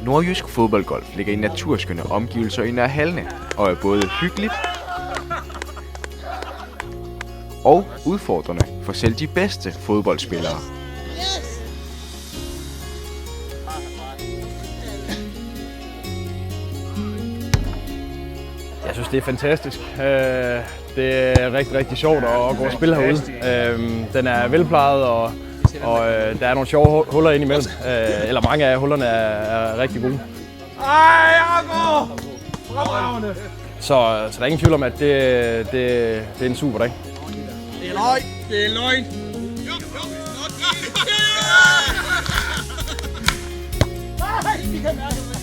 Nordjysk Fodboldgolf ligger i naturskønne omgivelser i Nørre Halne og er både hyggeligt og udfordrende for selv de bedste fodboldspillere. Jeg synes, det er fantastisk. Det er rigtig, rigtig sjovt at gå og spille herude. Den er velplejet, og der er nogle sjove huller indimellem. Eller mange af hullerne er rigtig gode. Ej, Jakob! Fremragende! Så der er ingen tvivl om, at det er en super dag. Det er løgn! Det er løgn! Nej, vi kan mærke det!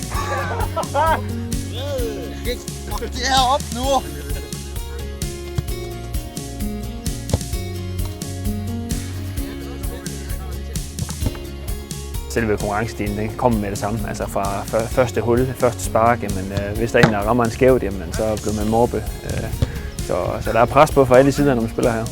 Det er op nu! Selve konkurrencestilen, den kommer med det samme. Altså fra første hul, første spark, jamen, hvis der er en, der rammer en skævt, jamen, så bliver man mobbet. Så der er pres på fra alle sider, når man spiller her.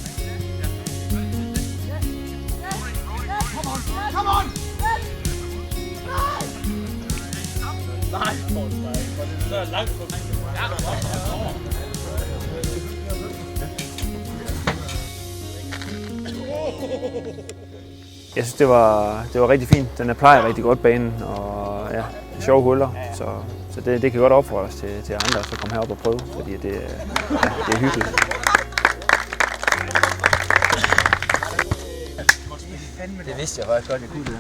Jeg synes, det var rigtig fint. Den plejer rigtig godt banen, og ja, sjove huller. Så det kan godt opfordres til andre at komme herop og prøve, fordi det er hyggeligt. Det vidste jeg faktisk godt, jeg kunne det.